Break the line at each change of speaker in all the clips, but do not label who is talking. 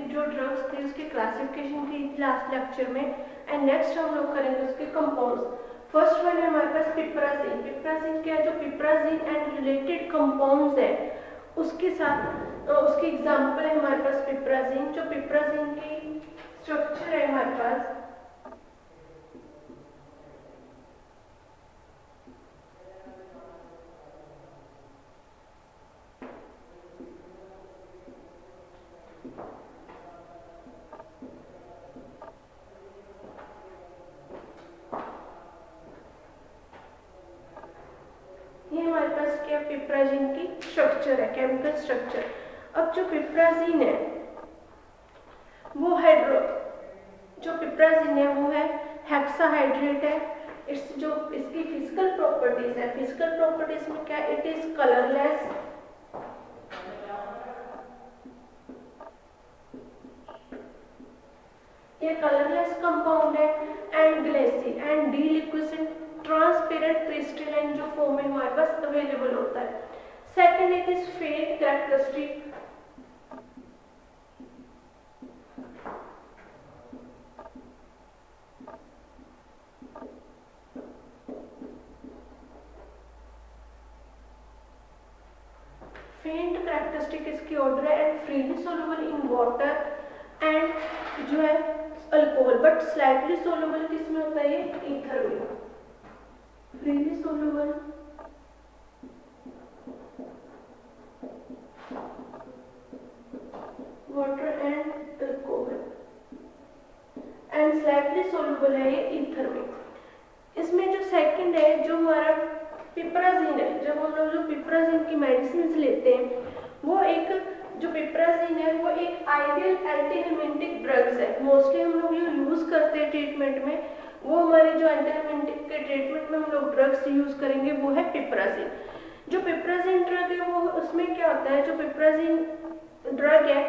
जो ड्रग्स थे उसकी क्लासिफिकेशन की लास्ट लेक्चर में, एंड नेक्स्ट हम लोग करेंगे उसके कंपाउंड्स। फर्स्ट वन है हमारे पास पिप्राजिन। पिप्राजिन क्या है? जो पिप्राजिन एंड रिलेटेड कंपाउंड्स है उसके साथ उसकी एग्जांपल है हमारे पास पिप्राजिन। जो पिप्राजिन की स्ट्रक्चर है हमारे पास, ये हमारे पास क्या पिप्राजिन की स्ट्रक्चर है, केमिकल स्ट्रक्चर। अब जो पिप्राजिन है वो जो पिप्राजिन है वो है हेक्साहाइड्रेट है। जो इसकी फिजिकल प्रॉपर्टीज है, फिजिकल प्रॉपर्टीज में क्या, इट इज कलरलेस, ये कलरलेस कंपाउंड है, and Gleycy and deliquescent transparent crystalline जो फॉर्म में हमारे पास अवेलेबल होता है। सेकंड इट इज फेंट कैरेक्टरिस्टिक, फेंट कैरेक्टरिस्टिक इसकी ऑर्डर है, and freely soluble in water and जो है अल्कोहल, बट स्लाइटली सोलुबल किसमें होता है? ये ईथर में। Freely soluble water and alcohol and slightly soluble है ये ईथर में। इसमें जो सेकंड है जो हमारा पिप्राजिन है, जब हम लोग जो पिप्राजिन की मेडिसिन लेते हैं वो एक जो पिप्राजिन है वो एक आइडियल एंटीहेमेटिक ड्रग्स है। मोस्टली हम लोग जो यूज करते हैं ट्रीटमेंट में, वो हमारे जो एंटीहेमेटिक के ट्रीटमेंट में हम लोग ड्रग्स यूज करेंगे वो है पिप्राजिन। जो पिप्राजिन ड्रग है वो उसमें क्या होता है, जो पिप्राजिन ड्रग है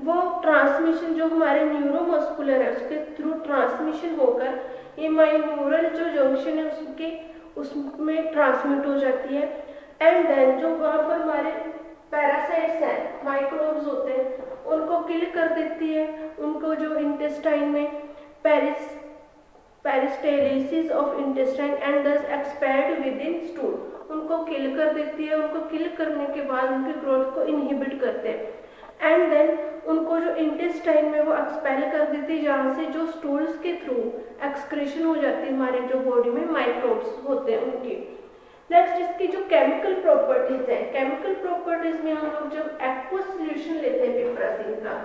वो ट्रांसमिशन जो हमारे न्यूरोमस्कुलर है उसके थ्रू ट्रांसमिशन होकर ये माइन्यूरल जो जंक्शन है उसमें ट्रांसमिट हो जाती है, एंड देन जो वहाँ पर हमारे पैरासाइट्स हैं, माइक्रोब्स होते हैं, उनको किल कर देती है। उनको जो इंटेस्टाइन में पेरिस्टेलिसिस ऑफ इंटेस्टाइन एंड दस एक्सपैड विद इन स्टूल, उनको किल कर देती है। उनको किल करने के बाद उनकी ग्रोथ को इनहिबिट करते हैं, एंड देन उनको जो इंटेस्टाइन में वो एक्सपेल कर देती है, जहाँ से जो स्टूल्स के थ्रू एक्सक्रीशन हो जाती है हमारे जो बॉडी में माइक्रोब्स होते हैं उनकी। नेक्स्ट इसकी जो केमिकल प्रॉपर्टीज है, केमिकल प्रॉपर्टीज में हम लोग जब एक्वस सॉल्यूशन लेते हैं पिप्राजिन का,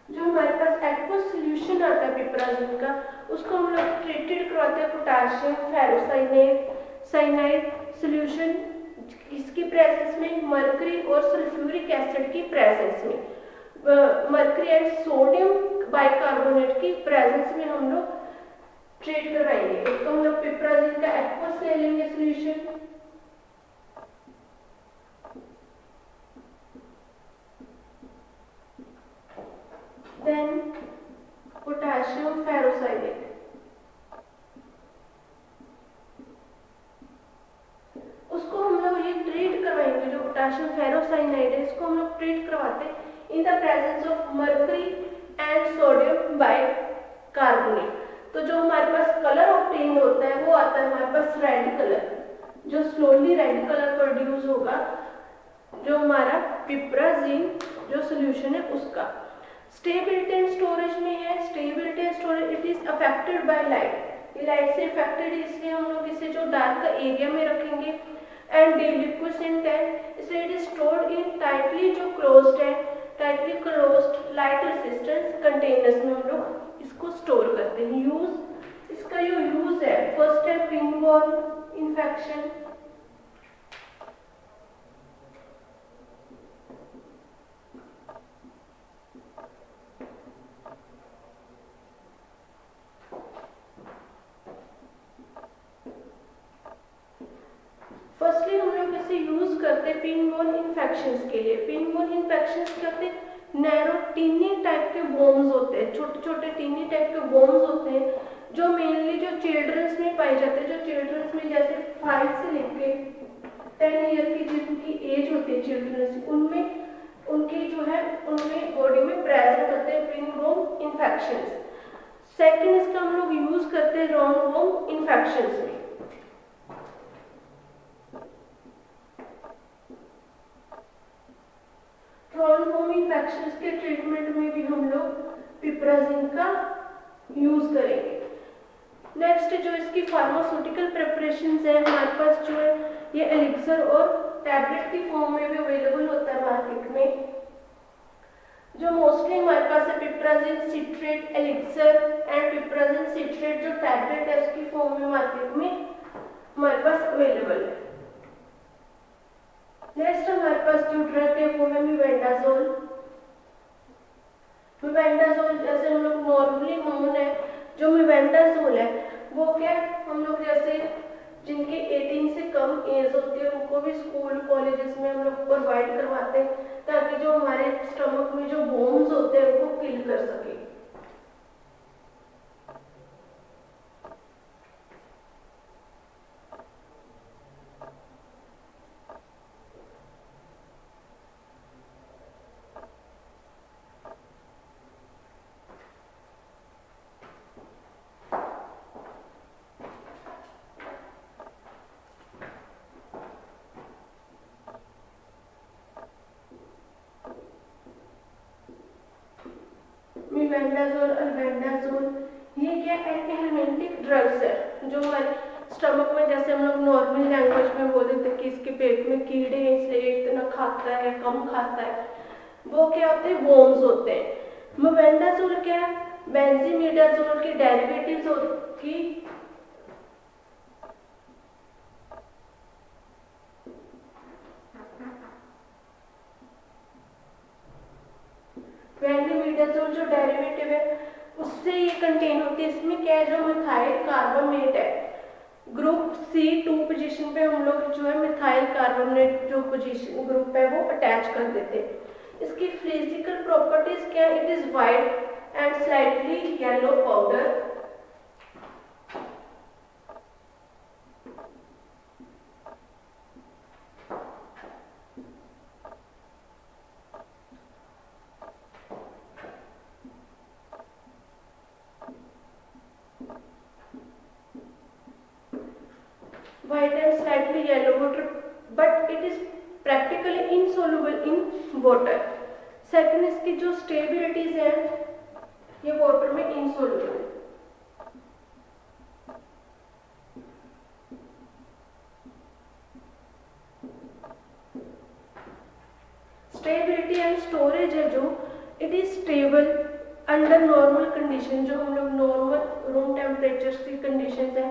जो हमारे पास एक्वस सॉल्यूशन आता है पिप्राजिन का, उसको हम लोग ट्रीटेड करवाते हैं पोटेशियम फेरोसाइनाइड सॉल्यूशन, इसकी प्रेजेंस में मर्करी और सल्फ्यूरिक एसिड की प्रेजेंस में, मर्करी एंड सोडियम बाइकार्बोनेट की प्रेजेंस में हम लोग ट्रीट करवाएंगे। तो हम लोग पिप्राजिन का एक्वस ले लेंगे सॉल्यूशन, देन पोटेशियम फेरोसाइनाइड, उसको हम लोग ये ट्रीट करवाएंगे। जो पोटेशियम फेरोसाइनाइड है इसको हम लोग ट्रीट करवाते हैं in the presence of mercury and sodium bicarbonate. तो जो हमारे पास कलर ऑब्टेन होता है वो आता है हमारे पास रेड कलर, जो स्लोली रेड कलर प्रोड्यूस होगा जो हमारा पिप्राजिन जो सोल्यूशन है उसका। स्टेबिलिटी एंड स्टोरेज में है, stability and storage it is affected by light, ये लाइट से अफेक्टेड है इसलिए हम लोग इसे जो डार्क एरिया में रखेंगे, एंड डिलिक्विसेंट है इसलिए it is stored in tightly जो क्लोज्ड है, tightly closed light resistance containers में हम लोग इसको स्टोर करते हैं। यूज इसका जो यूज है, फर्स्ट है पिनबॉर्न इन्फेक्शन, फर्स्टली हम लोग इसे यूज करते हैं पिनबोन इन्फेक्शंस के लिए। पिनबोन इन्फेक्शंस करते हैं, नैरो टीनी टाइप के बोन्स होते हैं, छोटे छोटे टीनी टाइप के बोन्स होते हैं जो मेनली जो चिल्ड्रंस में पाए जाते हैं, जो चिल्ड्रंस में जैसे 5 से लेके 10 ईयर की जिनकी एज होती है चिल्ड्रंस, उनमें उनकी जो है उनमें बॉडी में प्रेजेंट होते हैं रिंगवर्म इन्फेक्शंस। सेकंड इसका हम लोग यूज करते हैं राउंडवॉर्म इन्फेक्शंस में। राउंडवॉर्म इन्फेक्शंस के ट्रीटमेंट में भी हम लोग पिपराजिन का यूज करेंगे। नेक्स्ट जो इसकी फार्मास्यूटिकल प्रिपरेशंस है हमारे पास जो है ये एलिक्सर और टैबलेट की फॉर्म में भी अवेलेबल होता है मार्केट में। जो मोस्टली हमारे पास है पिपराजिन सिट्रेट एलिक्सर एंड पिपराजिन सिट्रेट जो टैबलेट है उसकी फॉर्म में मार्केट में हमारे पास अवेलेबल है। नेक्स्ट हमारे पास जो ड्रग है वो है मेबेंडाजोल। मेबेंडाजोल जैसे हम लोग नॉर्मली नोन है, जो मेबेंडाजोल है वो क्या हम लोग जैसे जिनकी 18 से कम एज होती है उनको भी स्कूल कॉलेजेस में हम लोग प्रोवाइड करवाते हैं ताकि जो हमारे स्टमक में जो बोन्स होते हैं उनको किल कर सके। मेबेंडाजोल अल्बेंडाजोल ये क्या एंटीहेलमिंटिक ड्रग्स है जो हमारे स्टमक में जैसे हम लोग नॉर्मल लैंग्वेज में बोल देते हैं कि इसके पेट में कीड़े हैं इसलिए इतना खाता है कम खाता है, वो क्या होते हैं वॉर्म्स होते हैं। मेबेंडाजोल क्या है बेंजीमीडाजोल के डेरिवेटिव्स की बेंजीमीडाजोल जो डेरिवेटिव है उससे ये कंटेन होती है। इसमें क्या है जो मिथाइल कार्बोनेट है ग्रुप C2 पोजीशन पे हम लोग जो है मिथाइल कार्बोनेट जो पोजीशन ग्रुप है वो अटैच कर देते हैं। इसकी फिजिकल प्रॉपर्टीज क्या है, it is white and slightly yellow powder. White and slightly yellow water, but it is practically insoluble in water. Second इसकी जो स्टेबिलिटीज है ये वाटर में insoluble है। स्टेबिलिटी एंड स्टोरेज है जो it is stable under normal condition, जो हम लोग नॉर्मल रूम टेम्परेचर की कंडीशन है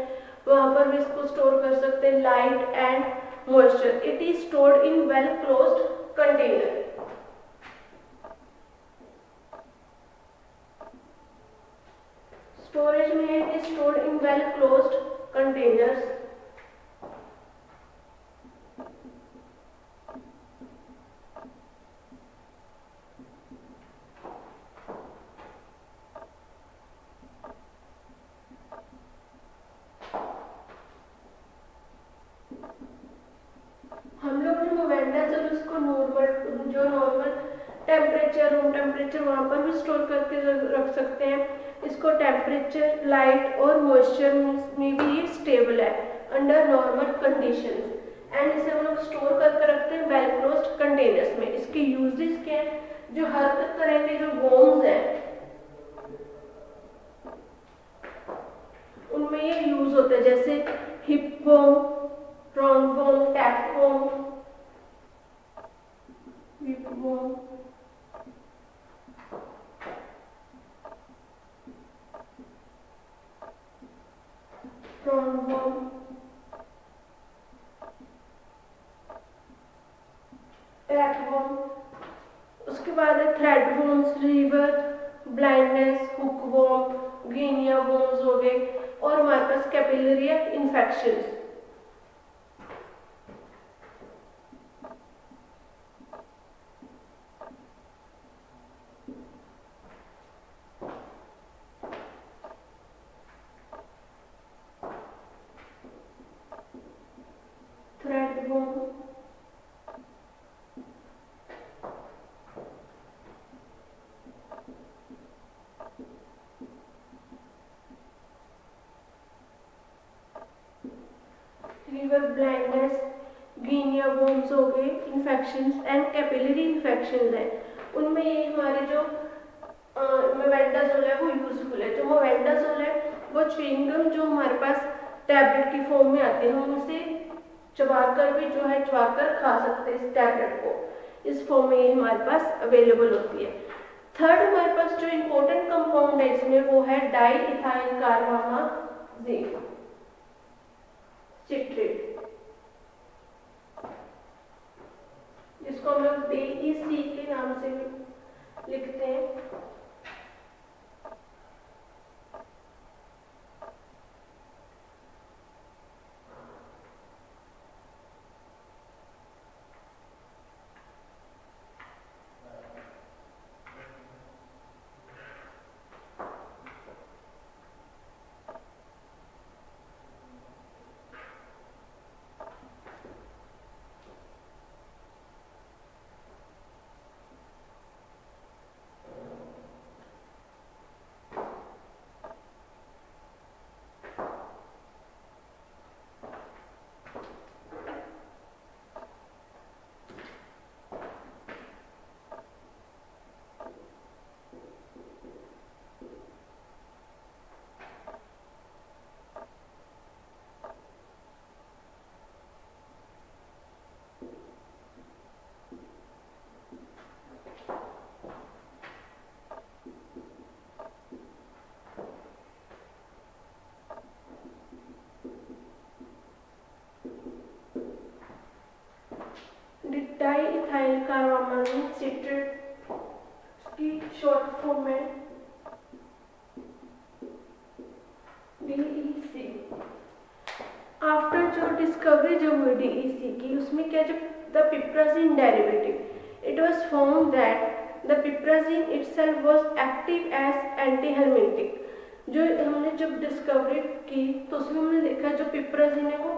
वहां पर भी इसको स्टोर कर सकते हैं। Light and moisture, it is stored in well closed container. Storage में it is stored in well closed containers. हम लोग जो मेबेंडाजोल उसको नॉर्मल जो नॉर्मल टेम्परेचर रूम टेम्परेचर वहाँ पर भी स्टोर करके रख सकते हैं। इसको टेम्परेचर लाइट और मॉइस्चर में भी ये स्टेबल है अंडर नॉर्मल कंडीशंस एंड इसे हम लोग स्टोर करके रखते हैं वेल क्लोज्ड कंटेनर्स में। इसके यूजेस क्या है, जो हर तरह के जो वॉर्म्स हैं उनमें ये यूज होता है, जैसे whipworm, roundworm, tapeworm, whipworm, roundworm, tapeworm। उसके बाद है threadworms, river blindness, hookworm, guinea worms हो गए और हमारे पास कैपिलरी इन्फेक्शंस। गिनिया वोम्स हो गए, इन्फेक्शंस एंड कैपिलरी इन्फेक्शंस हैं, उनमें ये हमारे जो मोवेंडाजोल है वो यूजफुल है। जो मोवेंडाजोल है वो च्युइंगम जो हमारे पास टैबलेट की फॉर्म में आते हैं, हम उसे चबाकर भी जो है चबाकर खा सकते हैं इस टैबलेट को, इस फॉर्म में ये हमारे पास अवेलेबल होती है। थर्ड हमारे पास जो इम्पोर्टेंट कंपाउंड है इसमें वो है डाई इथाइल कार्बामाजिन सिट्रेट, जिसको हम लोग DEC के नाम से भी लिखते हैं। डाइइथाइल कार्बामाजिन सिट्रेट की शॉर्ट फॉर्म है DEC। आफ्टर जो डिस्कवरी जो हुई DEC की, उसमें क्या, जब the piperazine derivative it was found that the piperazine itself was active as anthelmintic. जो हमने जब डिस्कवरी की तो उसमें हमने देखा जो पिप्राजिन है वो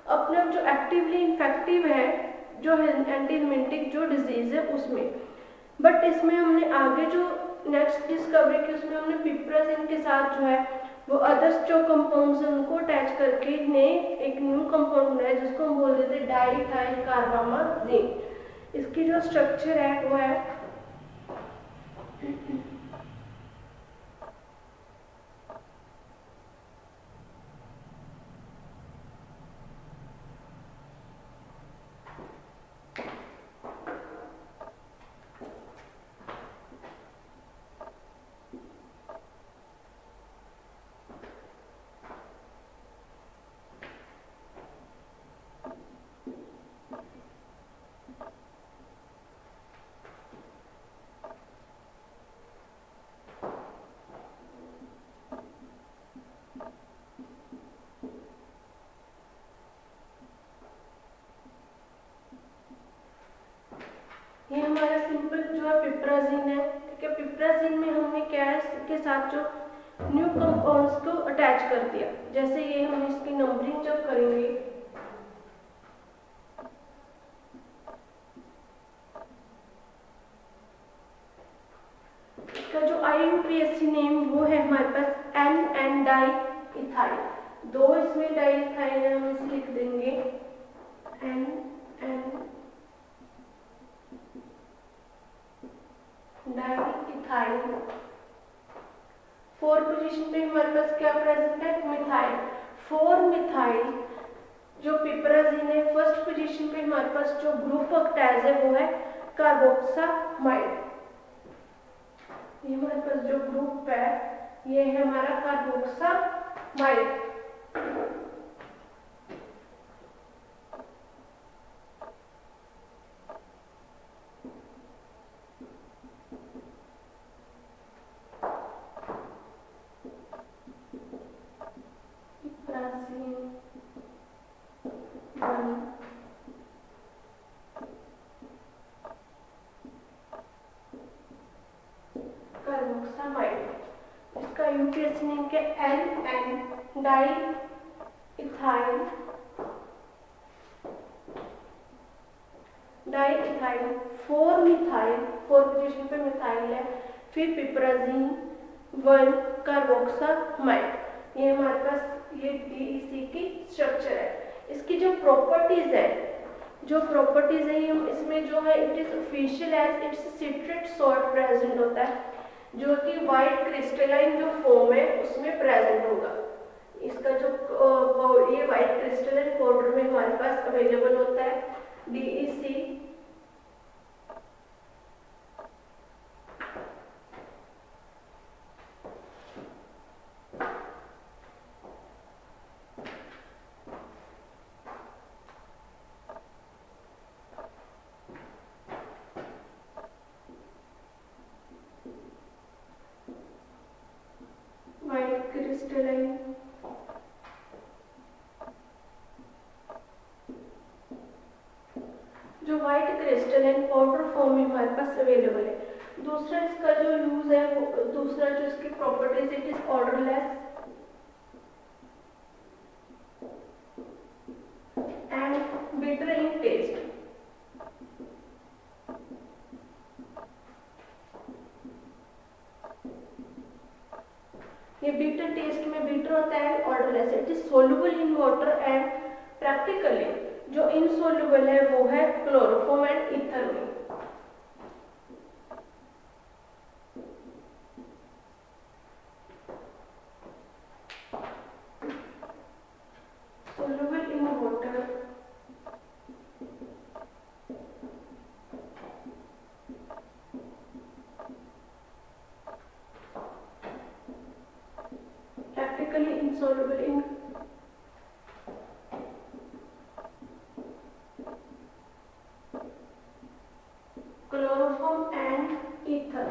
अपने आप जो एक्टिवली इन्फेक्टिव है जो एंटीहेलमिंटिक जो डिजीज है उसमें। बट इसमें हमने आगे जो नेक्स्ट डिस्कवरी की उसमें हमने पिप्राजिन के साथ जो है वो अदर्स जो कंपाउंड्स हैं उनको अटैच करके नए एक न्यू कंपाउंड बनाया जिसको हम बोल देते हैं डाइइथाइल कार्बामाजिन। इसकी जो स्ट्रक्चर है वो है ये हमारा सिंपल जो है पिप्राजिन है, ठीक है। पिप्राजिन में हमने क्या है इसके साथ जो न्यू कंपाउंड्स को अटैच कर दिया, जैसे ये हम इसकी नंबरिंग जब करेंगे इसका जो IUPAC नेम वो है हमारे पास N डाइइथाइल, दो इसमें डाइइथाइल है, हम इसे लिख देंगे N डाइइथाइल। 4 पोजीशन पे हमारे पास क्या प्रेजेंट है, मिथाइल। 4 मिथाइल जो पिप्राजिन है, फर्स्ट पोजीशन पे हमारे पास जो ग्रुप ऑक्टेज है वो है कार्बोक्सामाइड। ये हमारे पास जो ग्रुप है ये है हमारा कार्बोक्सामाइड। कार्बोक्सामाइड इसका यूपीएससी नेम क्या N डाइइथाइल 4 मिथाइल, 4 पोजीशन पे मिथाइल है, फिर पिप्राजिन 1 कार्बोक्सामाइड। ये हमारे पास ये DEC की स्ट्रक्चर है। इसकी जो प्रॉपर्टीज है जो प्रॉपर्टीज है ये इसमें जो है it is official as its citrate salt present होता है, जो कि वाइट क्रिस्टलाइन जो फॉर्म है उसमें प्रेजेंट होगा। इसका जो ये वाइट क्रिस्टलाइन पाउडर में हमारे पास अवेलेबल होता है DEC। वाइट क्रिस्टलाइन जो वाइट क्रिस्टलाइन पाउडर फॉर्म में हमारे पास अवेलेबल है। दूसरा इसका जो यूज है वो दूसरा जो इसकी properties it is odourless and bitter in taste. ये बीटर टेस्ट में बीटर होता है, odourless it is soluble in water and practically जो इनसोल्यूबल है वो है क्लोरोफॉर्म एंड ईथर में। Soluble in water practically insoluble in chloroform and ether।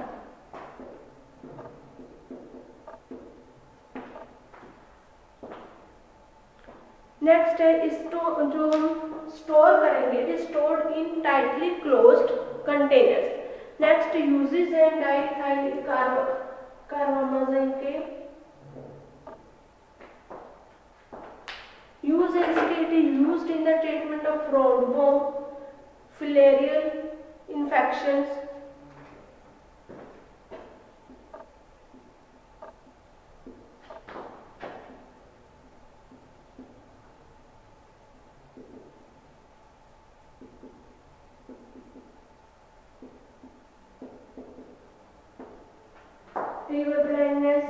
Next है इसको जो हम स्टोर करेंगे it is stored in tightly closed containers. Next uses है डाइथाइल कार्बामाजिन के use है इसके it is used in the treatment of round-worm, filarial infections, river blindness,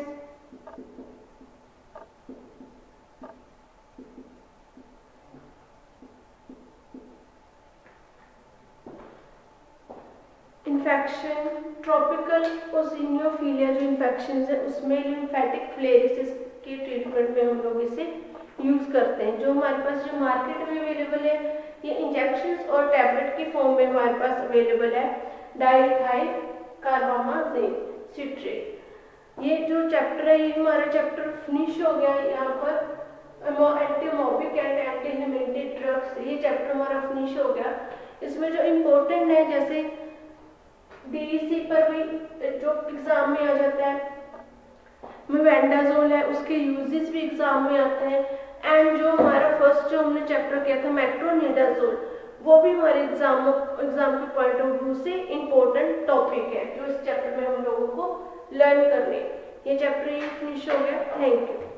infection, tropical eosinophilia जो इन्फेक्शन है उसमें लिम्फेटिक फ्लेरिसिस के ट्रीटमेंट में हम लोग इसे यूज करते हैं। जो हमारे पास जो मार्केट में अवेलेबल है ये इंजेक्शंस और टैबलेट की फॉर्म में हमारे पास अवेलेबल है डाइथाइल कार्बामाजिन सिट्रेट। ये जो चैप्टर है ये हमारा चैप्टर फिनिश हो गया है। यहाँ पर एंटीमोबिक एंड एंटी हिस्टामिनिक ड्रग्स ये चैप्टर हमारा फिनिश हो गया। इसमें जो इम्पोर्टेंट है जैसे DEC पर भी जो एग्जाम में आ जाता है मेबेंडाजोल है उसके यूजेस भी एग्जाम में आते हैं। एंड जो हमारा फर्स्ट जो हमने चैप्टर किया था मेट्रोनिडाजोल वो भी हमारे एग्जाम के पॉइंट ऑफ व्यू से इम्पोर्टेंट टॉपिक है जो इस चैप्टर में हम लोगों को लर्न करने। ये चैप्टर फिनिश हो गया। Thank you.